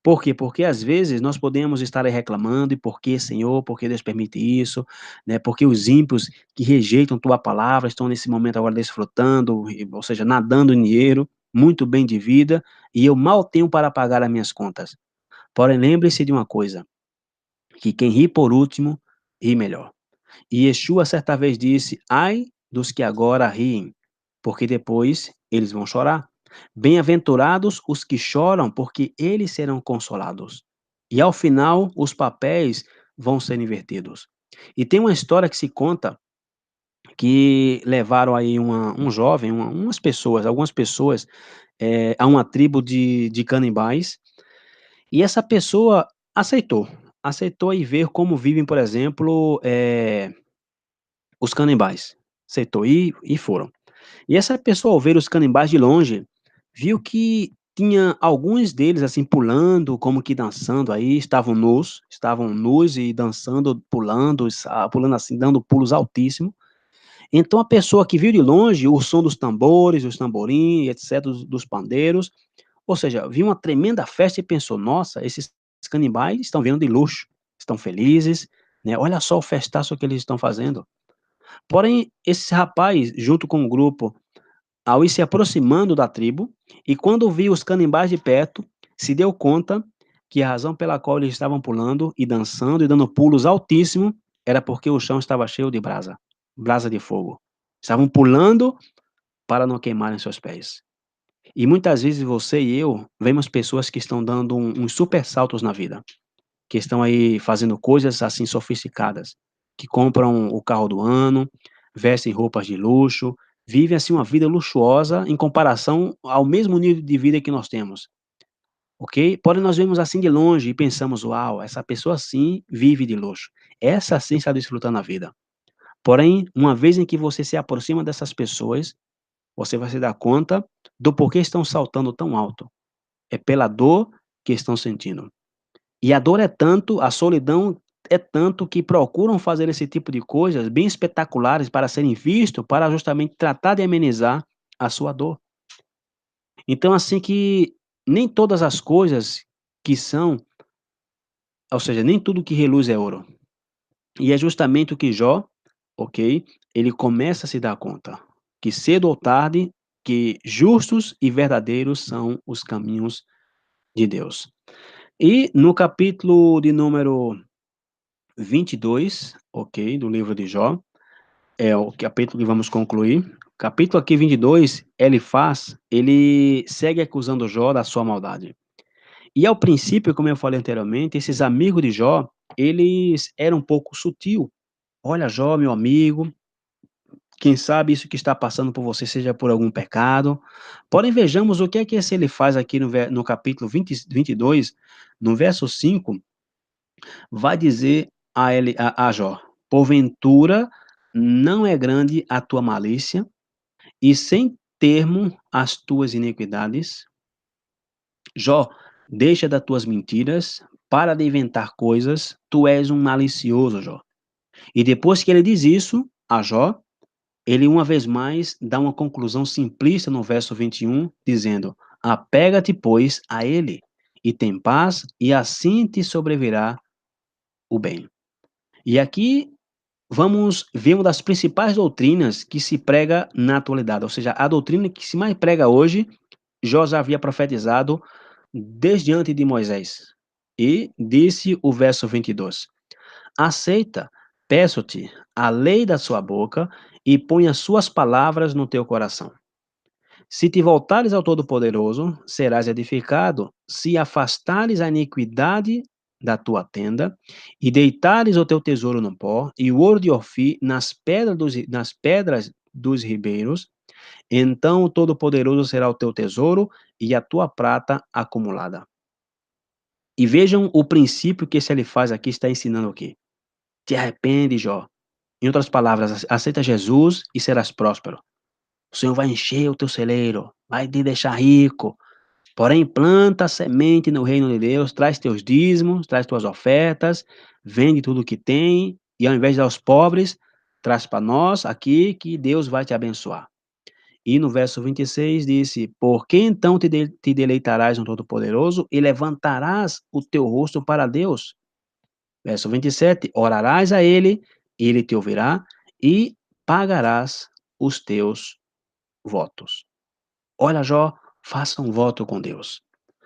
Por quê? Porque às vezes nós podemos estar aí reclamando, e por que, Senhor, por que Deus permite isso, né? Porque os ímpios que rejeitam tua palavra estão nesse momento agora desfrutando, ou seja, nadando em dinheiro, muito bem de vida, e eu mal tenho para pagar as minhas contas. Porém, lembre-se de uma coisa, que quem ri por último, ri melhor. E Yeshua certa vez disse: ai dos que agora riem, porque depois eles vão chorar. Bem-aventurados os que choram, porque eles serão consolados. E ao final, os papéis vão ser invertidos. E tem uma história que se conta que levaram aí um jovem, algumas pessoas, a uma tribo de canibais, e essa pessoa aceitou. Aceitou e ver como vivem, por exemplo, os canibais. Aceitou e foram. E essa pessoa, ao ver os canibais de longe, viu que tinha alguns deles, assim, pulando, como que dançando aí, estavam nus e dançando, pulando assim, dando pulos altíssimos. Então a pessoa que viu de longe o som dos tambores, os tamborins, etc, dos pandeiros, ou seja, viu uma tremenda festa e pensou: "Nossa, esses canibais estão vindo de luxo, estão felizes, né, olha só o festaço que eles estão fazendo". Porém, esse rapaz, junto com o grupo, ao ir se aproximando da tribo, e quando viu os canibais de perto, se deu conta que a razão pela qual eles estavam pulando e dançando e dando pulos altíssimos era porque o chão estava cheio de brasa, brasa de fogo. Estavam pulando para não queimarem seus pés. E muitas vezes você e eu vemos pessoas que estão dando uns super saltos na vida, que estão aí fazendo coisas assim sofisticadas, que compram o carro do ano, vestem roupas de luxo, vivem assim uma vida luxuosa em comparação ao mesmo nível de vida que nós temos, ok? Porém nós vemos assim de longe e pensamos: "Uau, essa pessoa sim vive de luxo, essa sim está desfrutando a vida". Porém, uma vez em que você se aproxima dessas pessoas, você vai se dar conta do porquê estão saltando tão alto. É pela dor que estão sentindo. E a dor é tanto, a solidão é tanto que procuram fazer esse tipo de coisas bem espetaculares para serem vistos, para justamente tratar de amenizar a sua dor. Então, assim que nem todas as coisas que são, ou seja, nem tudo que reluz é ouro. E é justamente o que Jó, ok, ele começa a se dar conta, que cedo ou tarde, que justos e verdadeiros são os caminhos de Deus. E no capítulo de número 22, ok, do livro de Jó, é o capítulo que vamos concluir. Capítulo aqui 22, ele segue acusando Jó da sua maldade. E ao princípio, como eu falei anteriormente, esses amigos de Jó, eles eram um pouco sutil. Olha, Jó, meu amigo, quem sabe isso que está passando por você seja por algum pecado. Porém, vejamos o que é que esse ele faz aqui no capítulo 22, no verso 5, vai dizer a Jó: porventura não é grande a tua malícia e sem termo as tuas iniquidades? Jó, deixa das tuas mentiras, para de inventar coisas, tu és um malicioso, Jó. E depois que ele diz isso a Jó, ele uma vez mais dá uma conclusão simplista no verso 21, dizendo: apega-te, pois, a ele, e tem paz, e assim te sobrevirá o bem. E aqui vamos ver uma das principais doutrinas que se prega na atualidade, ou seja, a doutrina que se mais prega hoje, Jó já havia profetizado desde antes de Moisés. E disse o verso 22: aceita, peço-te, a lei da sua boca e põe as suas palavras no teu coração. Se te voltares ao Todo-Poderoso, serás edificado. Se afastares a iniquidade da tua tenda e deitares o teu tesouro no pó e o ouro de Ofir nas pedras dos ribeiros, então o Todo-Poderoso será o teu tesouro e a tua prata acumulada. E vejam o princípio que esse ele faz aqui, está ensinando aqui. Te arrepende, Jó. Em outras palavras, aceita Jesus e serás próspero. O Senhor vai encher o teu celeiro, vai te deixar rico. Porém, planta a semente no reino de Deus, traz teus dízimos, traz tuas ofertas, vende tudo o que tem, e ao invés de dar aos pobres, traz para nós aqui que Deus vai te abençoar. E no verso 26 disse: Por que então te deleitarás no Todo-Poderoso e levantarás o teu rosto para Deus? Verso 27, orarás a ele te ouvirá e pagarás os teus votos. Olha, Jó, faça um voto com Deus.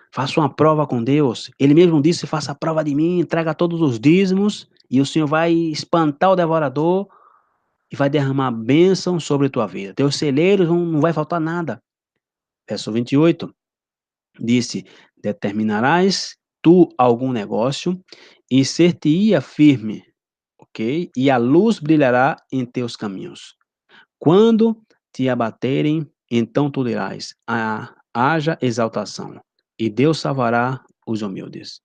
Faça uma prova com Deus. Ele mesmo disse: faça a prova de mim, traga todos os dízimos, e o Senhor vai espantar o devorador e vai derramar bênção sobre a tua vida. Teus celeiros não vai faltar nada. Verso 28 disse: determinarás tu algum negócio e ser-te-ia firme, ok? E a luz brilhará em teus caminhos. Quando te abaterem, então tu dirás: haja exaltação, e Deus salvará os humildes,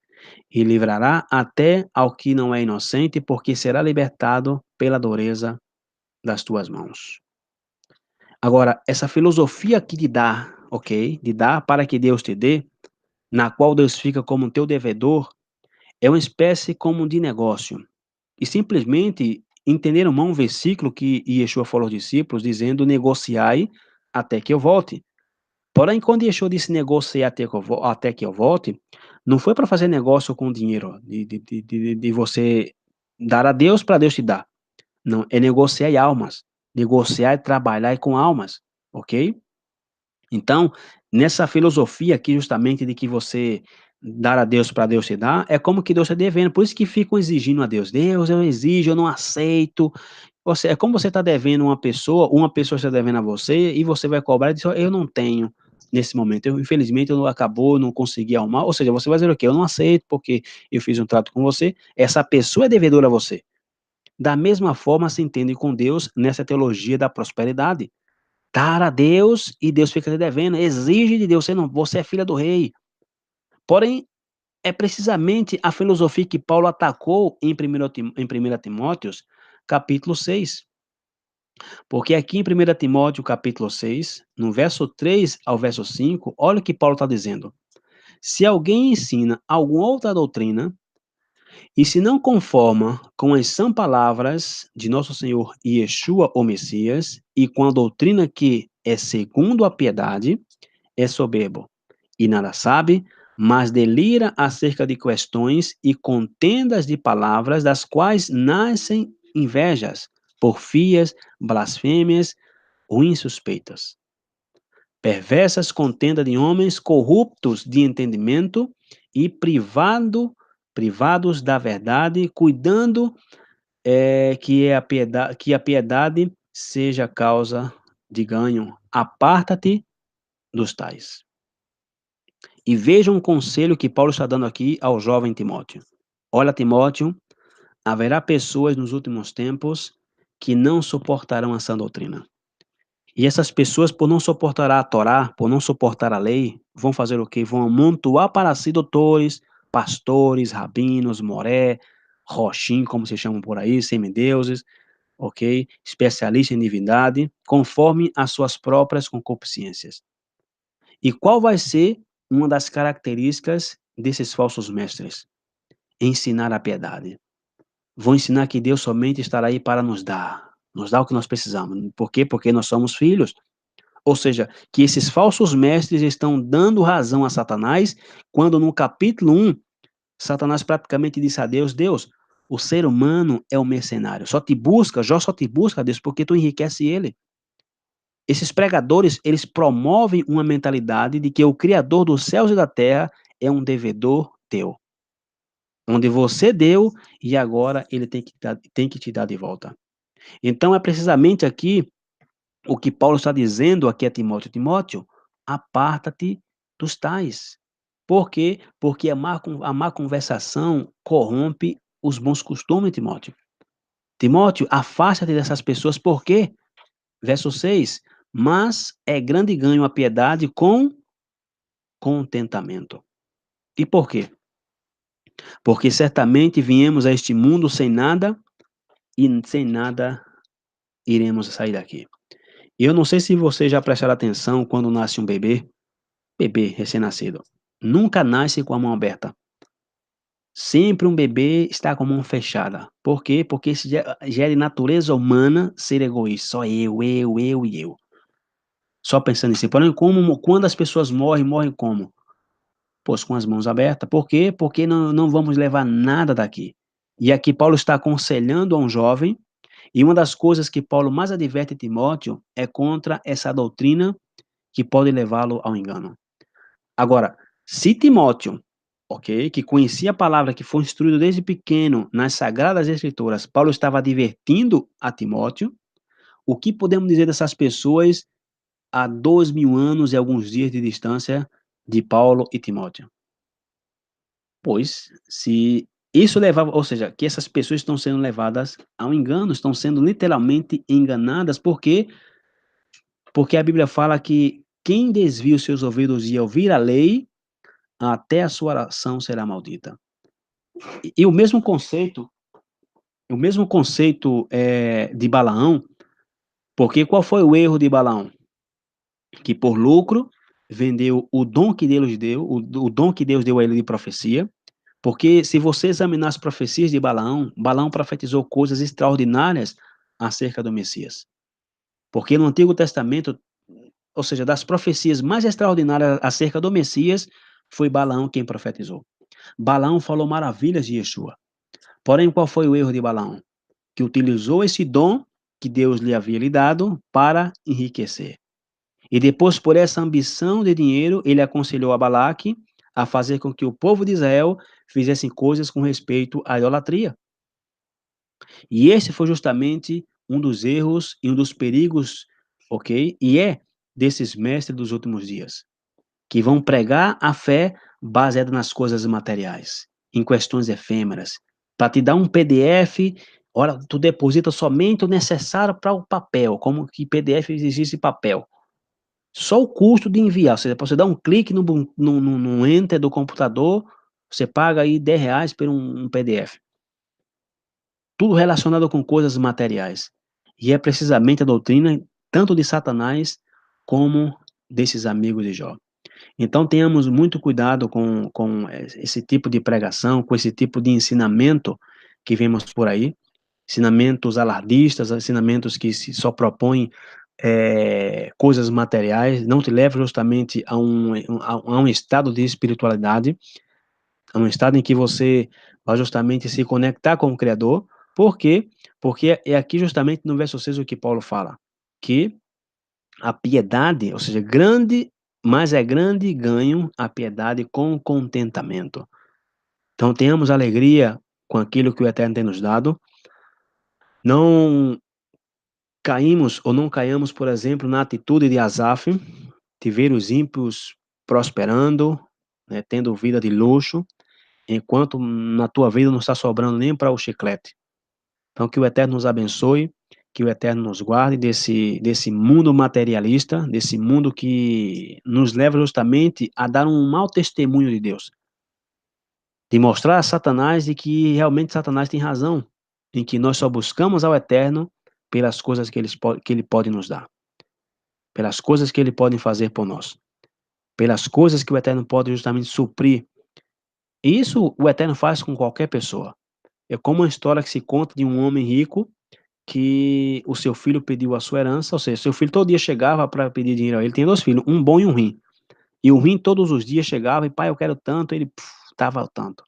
e livrará até ao que não é inocente, porque será libertado pela dureza das tuas mãos. Agora, essa filosofia aqui de dar, ok? De dar para que Deus te dê, na qual Deus fica como teu devedor, é uma espécie como de negócio. E simplesmente entenderam um versículo que Yeshua falou aos discípulos, dizendo: negociai até que eu volte. Porém, quando Yeshua disse negociar até que eu volte, não foi para fazer negócio com dinheiro, de você dar a Deus para Deus te dar. Não, é negociar almas. Negociar e trabalhar com almas, ok? Então, nessa filosofia aqui, justamente, de que você dar a Deus para Deus te dar, é como que Deus está devendo. Por isso que ficam exigindo a Deus. Deus, eu exijo, eu não aceito. É como você está devendo uma pessoa está devendo a você, e você vai cobrar e diz: eu não tenho nesse momento. Infelizmente, acabou, não consegui arrumar. Ou seja, você vai dizer o quê? Eu não aceito porque eu fiz um trato com você. Essa pessoa é devedora a você. Da mesma forma se entende com Deus nessa teologia da prosperidade. Dar a Deus e Deus fica te devendo, exige de Deus, você é filha do rei. Porém, é precisamente a filosofia que Paulo atacou em 1 Timóteos, capítulo 6. Porque aqui em 1 Timóteo, capítulo 6, no verso 3 ao verso 5, olha o que Paulo está dizendo. Se alguém ensina alguma outra doutrina, e se não conforma com as sã palavras de nosso Senhor Yeshua, o Messias, e com a doutrina que é segundo a piedade, é soberbo, e nada sabe, mas delira acerca de questões e contendas de palavras, das quais nascem invejas, porfias, blasfêmias, ruins suspeitas. Perversas contendas de homens corruptos de entendimento e privados da verdade, cuidando que a piedade seja causa de ganho. Aparta-te dos tais. E veja um conselho que Paulo está dando aqui ao jovem Timóteo. Olha, Timóteo, haverá pessoas nos últimos tempos que não suportarão essa doutrina. E essas pessoas, por não suportar a Torá, por não suportar a lei, vão fazer o quê? Vão amontoar para si doutores, pastores, rabinos, moré, roxim, como se chamam por aí, semideuses, ok? Especialistas em divindade, conforme as suas próprias concupiscências. E qual vai ser uma das características desses falsos mestres? Ensinar a piedade. Vão ensinar que Deus somente estará aí para nos dar o que nós precisamos. Por quê? Porque nós somos filhos. Ou seja, que esses falsos mestres estão dando razão a Satanás, quando no capítulo 1, Satanás praticamente disse a Deus: Deus, o ser humano é um mercenário, Jó só te busca, Deus, porque tu enriquece ele. Esses pregadores, eles promovem uma mentalidade de que o Criador dos céus e da terra é um devedor teu, onde você deu e agora ele tem que te dar de volta. Então, é precisamente aqui o que Paulo está dizendo aqui a Timóteo: Timóteo, aparta-te dos tais. Por quê? Porque a má conversação corrompe os bons costumes, Timóteo. Timóteo, afasta-te dessas pessoas, por quê? Verso 6, mas é grande ganho a piedade com contentamento. E por quê? Porque certamente viemos a este mundo sem nada e sem nada iremos sair daqui. Eu não sei se você já prestaram atenção quando nasce um bebê, bebê recém-nascido nunca nasce com a mão aberta. Sempre um bebê está com a mão fechada. Por quê? Porque isso já é de natureza humana ser egoísta. Só eu e eu. Só pensando em si. Porém, quando as pessoas morrem, morrem como? Pois com as mãos abertas. Por quê? Porque não vamos levar nada daqui. E aqui Paulo está aconselhando a um jovem, e uma das coisas que Paulo mais adverte Timóteo é contra essa doutrina que pode levá-lo ao engano. Agora, se Timóteo, ok, que conhecia a palavra, que foi instruído desde pequeno nas Sagradas Escrituras, Paulo estava advertindo a Timóteo, o que podemos dizer dessas pessoas a 2000 anos e alguns dias de distância de Paulo e Timóteo? Pois, se isso levava, ou seja, que essas pessoas estão sendo levadas ao engano, estão sendo literalmente enganadas, por quê? Porque a Bíblia fala que quem desvia os seus ouvidos e ouvir a lei, até a sua oração será maldita. E o mesmo conceito de Balaão, porque qual foi o erro de Balaão? Que por lucro vendeu o dom que Deus deu, o dom que Deus deu a ele de profecia, porque se você examinar as profecias de Balaão, Balaão profetizou coisas extraordinárias acerca do Messias. Porque no Antigo Testamento, ou seja, das profecias mais extraordinárias acerca do Messias, foi Balaão quem profetizou. Balaão falou maravilhas de Yeshua. Porém, qual foi o erro de Balaão? Que utilizou esse dom que Deus lhe havia lhe dado para enriquecer. E depois, por essa ambição de dinheiro, ele aconselhou a Balaque a fazer com que o povo de Israel fizessem coisas com respeito à idolatria. E esse foi justamente um dos erros e um dos perigos, ok? E é desses mestres dos últimos dias, que vão pregar a fé baseada nas coisas materiais, em questões efêmeras, para te dar um PDF, olha, tu deposita somente o necessário para o papel, como que PDF exigisse papel. Só o custo de enviar, ou seja, para você dar um clique no enter do computador, você paga aí R$ 10 por um PDF. Tudo relacionado com coisas materiais. E é precisamente a doutrina tanto de Satanás como desses amigos de Jó. Então tenhamos muito cuidado com esse tipo de pregação, com esse tipo de ensinamento que vemos por aí, ensinamentos alardistas, ensinamentos que só propõem coisas materiais, não te levam justamente a um estado de espiritualidade, a um estado em que você vai justamente se conectar com o Criador. Por quê? Porque é aqui justamente no verso 6 o que Paulo fala, que a piedade, ou seja, mas é grande ganho a piedade com contentamento. Então tenhamos alegria com aquilo que o Eterno tem nos dado. Não caímos ou não caiamos, por exemplo, na atitude de Asaf, de ver os ímpios prosperando, né, tendo vida de luxo, enquanto na tua vida não está sobrando nem para o chiclete. Então que o Eterno nos abençoe, que o Eterno nos guarde desse mundo materialista, desse mundo que nos leva justamente a dar um mau testemunho de Deus. De mostrar a Satanás de que realmente Satanás tem razão, em que nós só buscamos ao Eterno pelas coisas que ele pode nos dar, pelas coisas que ele pode fazer por nós, pelas coisas que o Eterno pode justamente suprir. E isso o Eterno faz com qualquer pessoa. É como uma história que se conta de um homem rico que o seu filho pediu a sua herança, ou seja, seu filho todo dia chegava para pedir dinheiro a ele. Tem dois filhos, um bom e um ruim. E o ruim todos os dias chegava e, pai, eu quero tanto, ele dava tanto.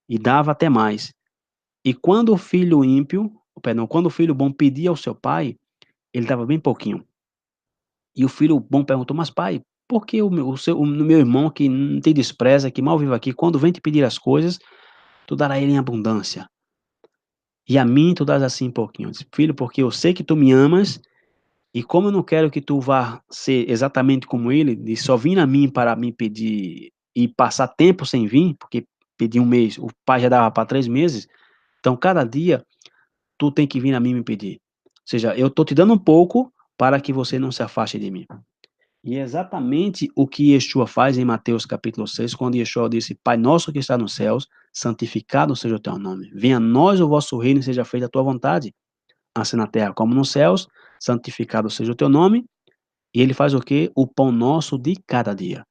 E dava até mais. E quando o filho ímpio, perdão, quando o filho bom pedia ao seu pai, ele dava bem pouquinho. E o filho bom perguntou, mas pai, por que o meu irmão que não te despreza, que mal vive aqui, quando vem te pedir as coisas, tu dará a ele em abundância? E a mim tu dás assim pouquinho. Eu disse, filho, porque eu sei que tu me amas, e como eu não quero que tu vá ser exatamente como ele, de só vir a mim para me pedir e passar tempo sem vir, porque pedir um mês, o pai já dava para 3 meses, então cada dia tu tem que vir a mim me pedir. Ou seja, eu estou te dando um pouco para que você não se afaste de mim. E é exatamente o que Yeshua faz em Mateus capítulo 6, quando Yeshua disse, Pai nosso que está nos céus, santificado seja o teu nome. Venha a nós o vosso reino e seja feita a tua vontade, assim na terra como nos céus, santificado seja o teu nome. E ele faz o quê? O pão nosso de cada dia.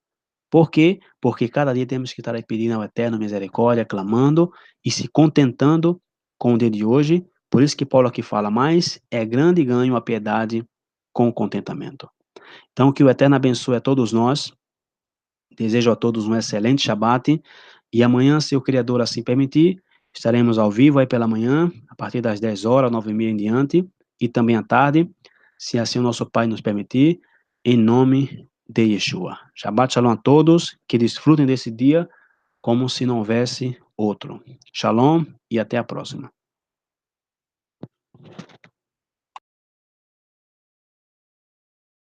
Por quê? Porque cada dia temos que estar aí pedindo ao Eterno misericórdia, clamando e se contentando com o dia de hoje. Por isso que Paulo aqui fala, mas é grande ganho a piedade com o contentamento. Então, que o Eterno abençoe a todos nós. Desejo a todos um excelente Shabat. E amanhã, se o Criador assim permitir, estaremos ao vivo aí pela manhã, a partir das 10 horas, 9h30 em diante, e também à tarde, se assim o nosso Pai nos permitir, em nome de Yeshua. Shabbat Shalom a todos, que desfrutem desse dia como se não houvesse outro. Shalom e até a próxima.